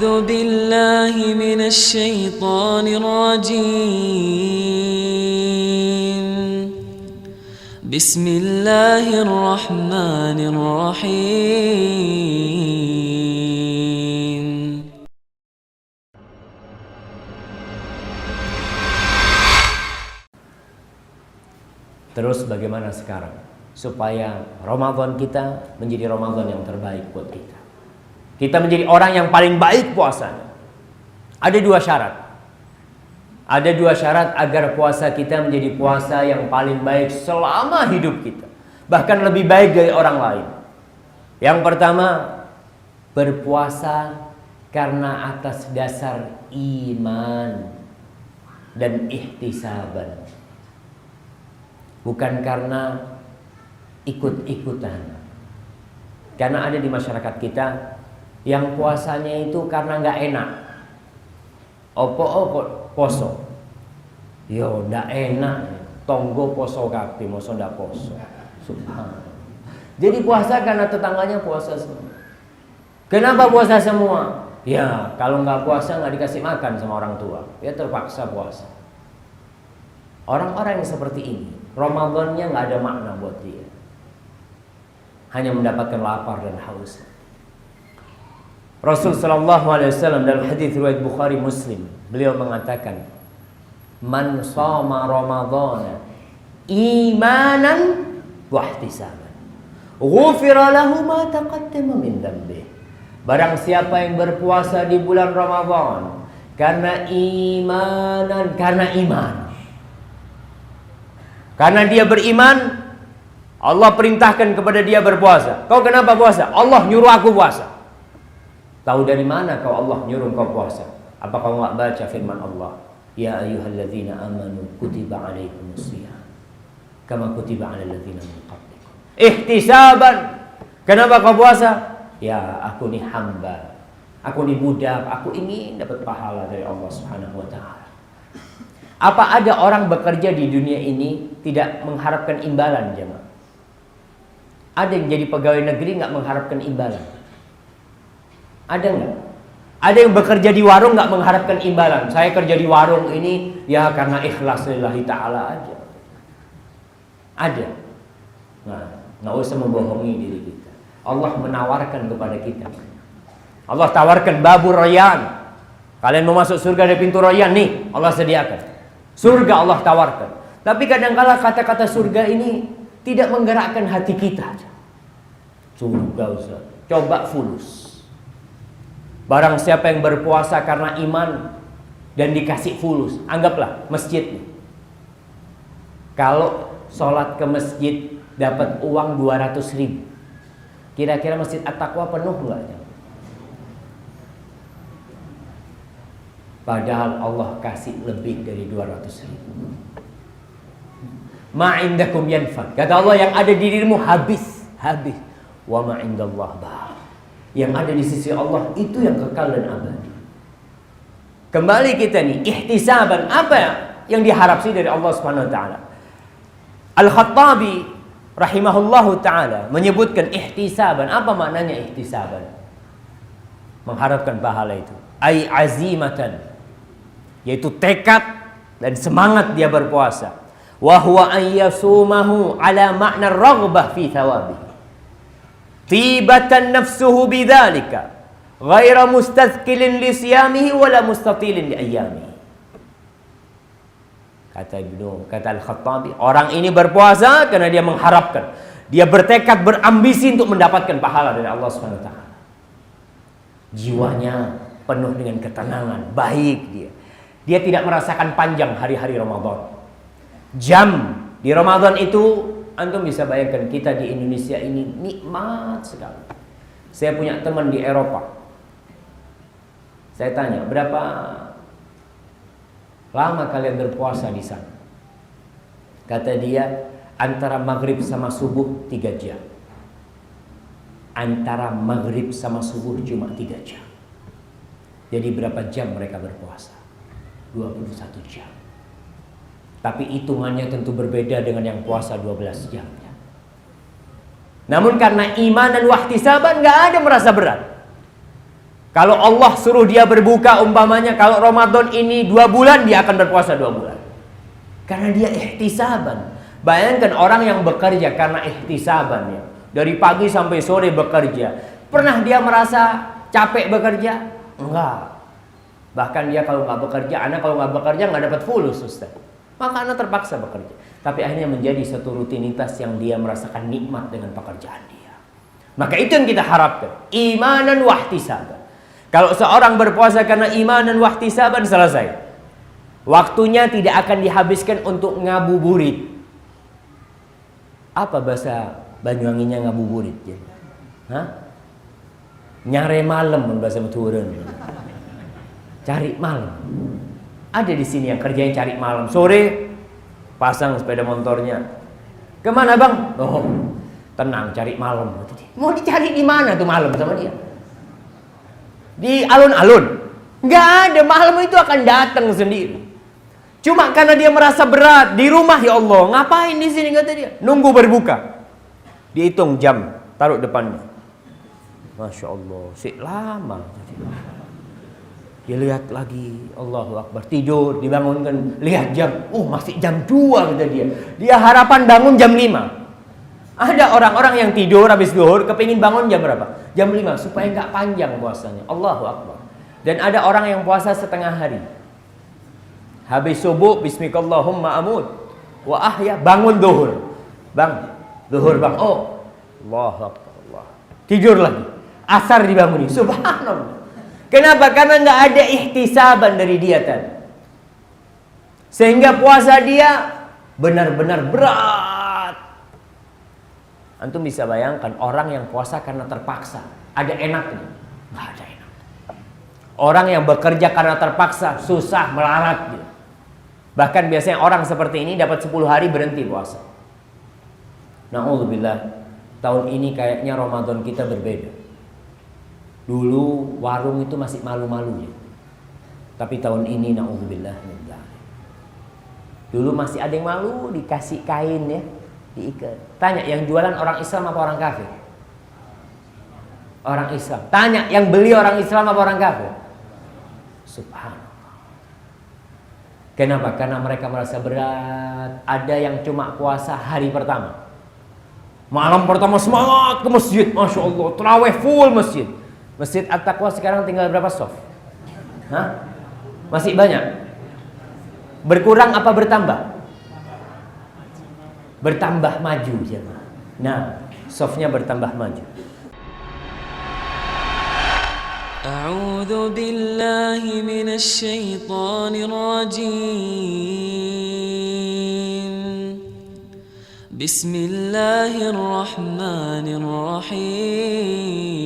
أعوذ بالله من الشيطان الرجيم بسم الله الرحمن الرحيم. Terus bagaimana sekarang supaya Ramadan kita menjadi Ramadan yang terbaik buat kita? Kita menjadi orang yang paling baik puasanya. Ada dua syarat. Ada dua syarat agar puasa kita menjadi puasa yang paling baik selama hidup kita. Bahkan lebih baik dari orang lain. Yang pertama, berpuasa karena atas dasar iman dan ihtisaban. Bukan karena ikut-ikutan. Karena ada di masyarakat kita yang puasanya itu karena nggak enak. Opo poso. Yo ndak enak. Tonggo poso kabeh, moso ndak poso. Subhanallah. Jadi puasa karena tetangganya puasa semua. Kenapa puasa semua? Ya kalau nggak puasa nggak dikasih makan sama orang tua. Ya terpaksa puasa. Orang-orang yang seperti ini, Ramadannya nggak ada makna buat dia. Hanya mendapatkan lapar dan haus. Rasul sallallahu alaihi wasallam dalam hadis riwayat Bukhari Muslim, beliau mengatakan, "Man shoma Ramadhana imanan wa ihtisaban, ghufira lahu ma taqaddama min dhanbihi." Barang siapa yang berpuasa di bulan Ramadan karena imanan, karena iman. Karena dia beriman, Allah perintahkan kepada dia berpuasa. Kau kenapa puasa? Allah nyuruh aku puasa. Tahu dari mana kau Allah nyuruh kau puasa? Apa kau enggak baca firman Allah? Ya ayyuhalladzina amanu kutiba alaikumusiyam kama kutiba alal ladzina min qablikum. Ihtisaban. Kenapa kau puasa? Ya, aku ni hamba. Aku ni budak, aku ingin dapat pahala dari Allah Subhanahu wa taala. Apa ada orang bekerja di dunia ini tidak mengharapkan imbalan, jemaah? Ada yang jadi pegawai negeri nggak mengharapkan imbalan? Ada nggak? Ada yang bekerja di warung nggak mengharapkan imbalan? Saya kerja di warung ini ya karena ikhlas lillahi ta'ala aja. Ada. Nah, nggak usah membohongi diri kita. Allah menawarkan kepada kita. Allah tawarkan babur rayyan. Kalian mau masuk surga dari pintu rayyan nih, Allah sediakan. Surga Allah tawarkan. Tapi kadang-kala kata-kata surga ini tidak menggerakkan hati kita. Surga Ustaz, coba fulus. Barang siapa yang berpuasa karena iman dan dikasih fulus, anggaplah masjid. Kalau sholat ke masjid dapat uang 200.000, kira-kira masjid At-Taqwa penuh enggak? Padahal Allah kasih lebih dari 200.000. Ma indakum yanfad. Kata Allah, yang ada di dirimu habis. Wa ma indallah ba. Yang ada di sisi Allah itu yang kekal dan abadi. Kembali kita nih, ihtisaban, apa yang diharap sih dari Allah Subhanahu wa taala? Al-Khattabi rahimahullahu taala menyebutkan ihtisaban. Apa maknanya ihtisaban? Mengharapkan pahala itu. Ai azimatan, yaitu tekad dan semangat dia berpuasa. Wa huwa an yasumahu ala ma'na raghbah fi thawabihi. Tibatan nafsuhu bidzalika, ghaira mustathqilin li siyamihi wala mustatilin li ayyamihi. Kata Al-Khattabi, orang ini berpuasa karena dia mengharapkan, dia bertekad, berambisi untuk mendapatkan pahala dari Allah Subhanahu wa taala. Jiwanya penuh dengan ketenangan, baik dia. Dia tidak merasakan panjang hari-hari Ramadan. Jam di Ramadan itu, antum bisa bayangkan kita di Indonesia ini nikmat sekali. Saya punya teman di Eropa. Saya tanya, berapa lama kalian berpuasa di sana? Kata dia, antara maghrib sama subuh 3 jam. Antara maghrib sama subuh cuma 3 jam. Jadi berapa jam mereka berpuasa? 21 jam. Tapi hitungannya tentu berbeda dengan yang puasa 12 jam. Namun karena iman dan wahtisaban, gak ada merasa berat. Kalau Allah suruh dia berbuka, umpamanya kalau Ramadan ini 2 bulan, dia akan berpuasa 2 bulan. Karena dia ihtisaban. Bayangkan orang yang bekerja karena ihtisabannya, dari pagi sampai sore bekerja. Pernah dia merasa capek bekerja? Enggak. Bahkan dia kalau nggak bekerja, kalau nggak bekerja nggak dapat fulus, Ustaz. Maka anak terpaksa bekerja. Tapi akhirnya menjadi satu rutinitas yang dia merasakan nikmat dengan pekerjaan dia. Maka itu yang kita harapkan. Imanan wahtisaban. Kalau seorang berpuasa karena imanan wahtisaban, selesai. Waktunya tidak akan dihabiskan untuk ngabuburit. Apa bahasa Banyuwanginya ngabuburit? Hah? Nyare malam bahasa Turun. Cari malam. Ada di sini yang kerjanya cari malam. Sore pasang sepeda motornya. Kemana bang? Oh, tenang cari malam. Mau dicari di mana tuh malam sama dia? Di alun-alun. Nggak ada, malam itu akan datang sendiri. Cuma karena dia merasa berat di rumah, ya Allah, ngapain di sini kata dia? Nunggu berbuka. Dihitung jam, taruh depannya. Masya Allah, sik lama. Dia lihat lagi, Allahu Akbar, tidur, dibangunkan, lihat jam, masih jam 2 kata dia. Dia harapan bangun jam 5. Ada orang-orang yang tidur habis zuhur, kepingin bangun jam berapa? Jam 5, supaya nggak panjang puasanya. Allahu Akbar. Dan ada orang yang puasa setengah hari. Habis subuh, bismikallahumma amud wa ahya, bangun zuhur. Bang, zuhur bang. Oh, Allahu Akbar, Allah. Tidur lagi. Asar dibangunin. Subhanallah. Kenapa? Karena nggak ada ihtisaban dari dia tadi. Sehingga puasa dia benar-benar berat. Antum bisa bayangkan orang yang puasa karena terpaksa, ada enaknya? Nggak ada enak. Orang yang bekerja karena terpaksa, susah, melarat gitu. Bahkan biasanya orang seperti ini dapat 10 hari berhenti puasa. Na'udzubillah, tahun ini kayaknya Ramadan kita berbeda. Dulu warung itu masih malu-malu ya. Tapi tahun ini na'udzubillah, dulu masih ada yang malu, dikasih kain ya, diikat. Tanya, yang jualan orang Islam apa orang kafir? Orang Islam. Tanya, yang beli orang Islam apa orang kafir? Subhanallah. Kenapa? Karena mereka merasa berat. Ada yang cuma puasa hari pertama. Malam pertama semangat ke masjid, Masya Allah, terawih full masjid. Masjid At-Taqwa sekarang tinggal berapa soft? Hah? Masih banyak? Berkurang apa bertambah? Bertambah maju ya. Nah, softnya bertambah maju. أعوذ بالله من الشيطان الرجيم بسم الله الرحمن الرحيم